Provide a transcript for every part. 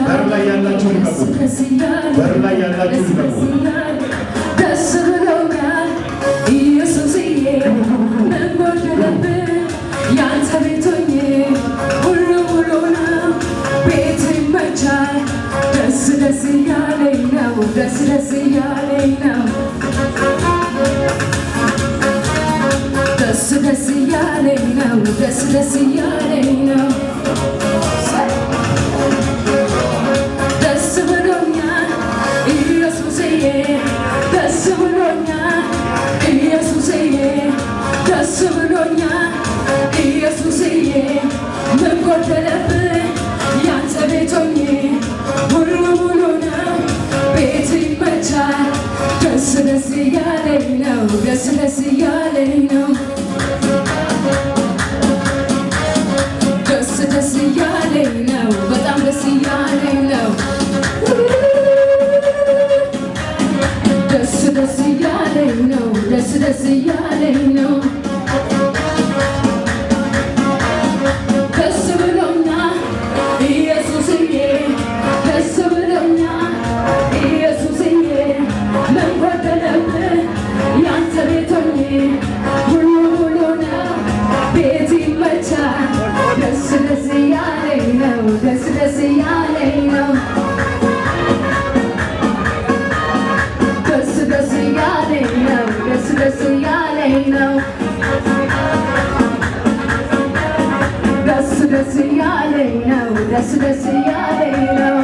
በር ላይ ያላችሁ ልቀቁ። በር ላይ ያላችሁ ልቀቁ። ደስ ብሎኛል ኢየሱስዬ ምን ጎደለብኝ ያንተ ቤት ሆኜ ሁሉ ሙሉ ነው ቤት ይመቻል ደስ ደስ እያለኝ ነው ደስ ደስ እያለኝ ነው ደስ ደስ እያለኝ ነው ደስ ደስ እያለኝ ነው ደስ ብሎኛል ኢየሱስዬ ደስ ብሎኛል ኢየሱስዬ ደስ ብሎኛል ኢየሱስዬ ምን ጎደለብኝ ያንተ ቤት ሆኜ ሙሉ ሙሉ ነው ቤት ይመቻል ደስ ደስ እያለኝ ነው ደስ ደስ እያለኝ ነው ደስ ደስ እያለኝ ነው በጣም ደስ እያለኝ ነው ደስ ደስ እያለኝ ነው ደስ ደስ እያለኝ ነው ደስ ብሎኛል ኢየሱስዬ ደስ ብሎኛል ኢየሱስዬ ምን ጎደለብኝ ያንተ ቤት ሆኜ ሁሉ ሙሉ ነው ቤት ይመቻል ደስ ደስ እያለኝ ነው ደስ ደስ እያለኝ ነው ደስ ደስ እያለኝ ነው ደስ ደስ እያለኝ ነው ደስ ደስ እያለኝ ነው ደስ ደስ እያለኝ ነው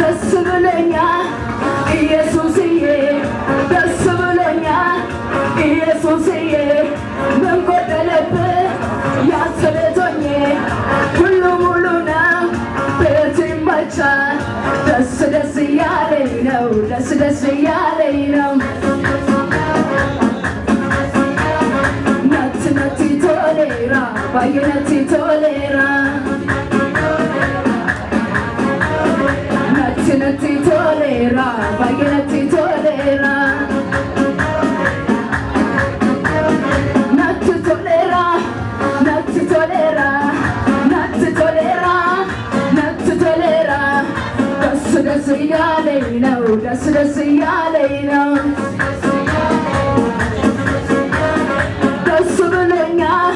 ደስ ብሎኛል ኢየሱስዬ ደስ ብሎኛል ኢየሱስዬ ምን ጎደለብኝ ያንተ ቤት ሆኜ ሁሉ ሙሉ ነው ቤት ይመቻል ደስ ደስ እያለኝ ነው ደስ ደስ እያለኝ ነው ነቲ ነቲ ቶሌራ ባየነቲ ቶሌራ ነቲ ነቲ ቶሌራ ባየነቲ ቶሌራ ነቲ ቶሌራ ነቲ ቶሌራ ነቲ ቶሌራ ነቲ ቶሌራ ደስ ደስ እያለኝ ነው ደስ ደስ እያለኝ ነው ደስ ብሎኛል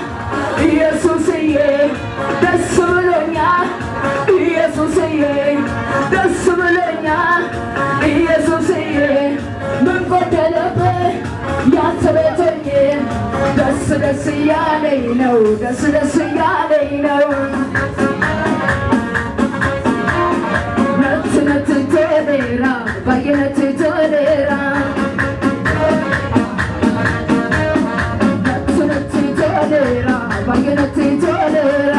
ኢየሱስዬ ደስ ብሎኛል ኢየሱስዬ ደስ ብሎኛል ኢየሱስዬ ምን ጎደለብኝ ያንተ ቤት ሆኜ ደስ ደስ እያለኝ ነው ደስ ደስ እያለኝ ነው ነቲ ነቲ ቶሌራ ባየነቲ ቶሌራ ነቲ ነቲ ቶሌራ ባየነቲ ቶሌራ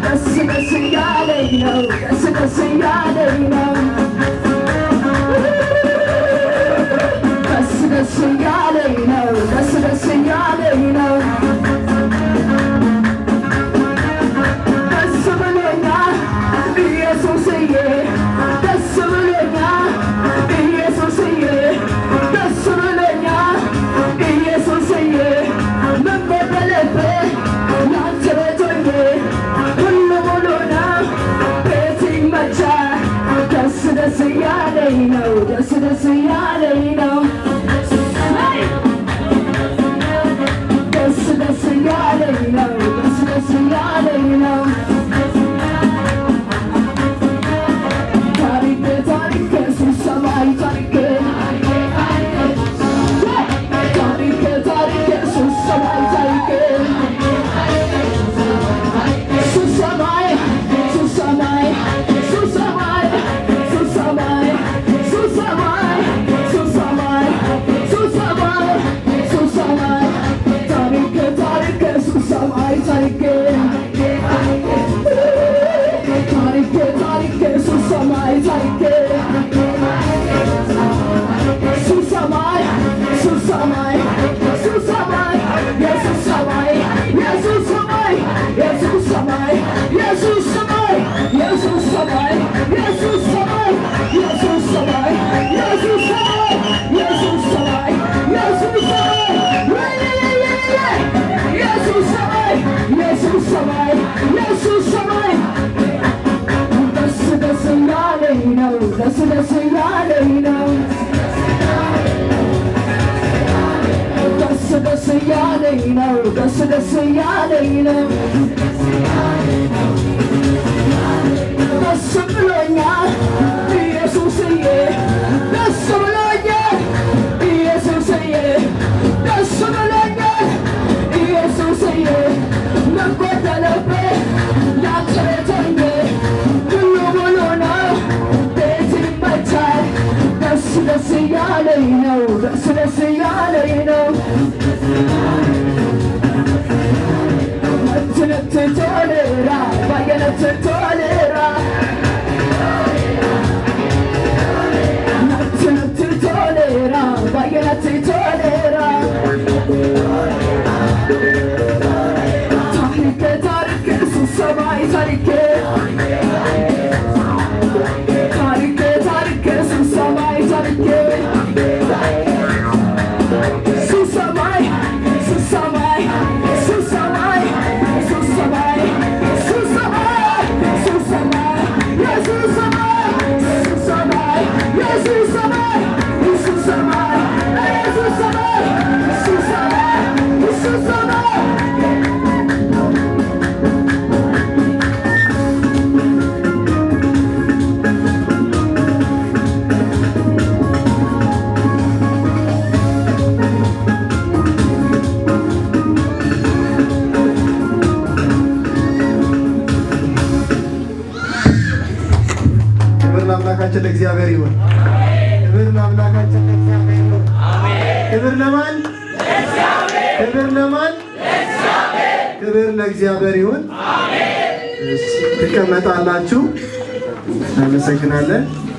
ደስ ደስ እያለኝ ነው ደስ ደስ እያለኝ ነው ደስ ደስ እያለኝ ነው ደስ ደስ እያለኝ ነው ደስ ብሎኛል ኢየሱስዬ ደስ ብሎኛል ኢየሱስዬ ደስ ብሎኛል ኢየሱስዬ ምን ጎደለብኝ ያንተ ቤት ሆኜ ሁሉ ሙሉ ነው ቤት ይመቻል ደስ ደስ እያለኝ ነው ደስ ደስ እያለኝ ነው ደስ ደስ እያለኝ ነው ደስ ደስ እያለኝ ነው ታሪክ ታሪክ ሱሰማይ ታሪክ ታሪክ ታሪክ ሱሰማይ ታሪክ ሱሰማይ ሱሰማይ ሱሰማይ ሱሰማይ ሱሰማይ ሱሰማይ እያለኝ ነው ደስ እያለኝ ነው ደስ ብሎኛል ኢየሱስዬ ደስ ብሎኛል ኢየሱስዬ ደስ ብሎኛል ኢየሱስዬ ምን ጎደለብኝ ያቅተኝ ሁሉ ሙሉ ነው ቤት ይመቻል ደስ እያለኝ ነው ደስ እያለኝ ነው ትቶሌራ ባየነት ቶሌራ ትቶሌራ ባየነት ቶሌራ ታሪክ ሱሰማይ ታሪክ ሱሰማይ ታሪክ ሱሰማይ ሱሰማይ ሱሰማይ ሱሰማይ ሱሰማይ ሱሰማይ የሱሰማይ ሱሰማይ የሱሰማይ ሱሰማይ የሱሰማይ ሱሰማይ ሱሰማይ ለአምላካችን ለእግዚአብሔር ይሁን። ክብር ለአምላካችን ለእግዚአብሔር ይሁን። ክብር ለማን? ክብር ለማን? ክብር ለእግዚአብሔር ይሁን። ትቀመጣላችሁ። እናመሰግናለን።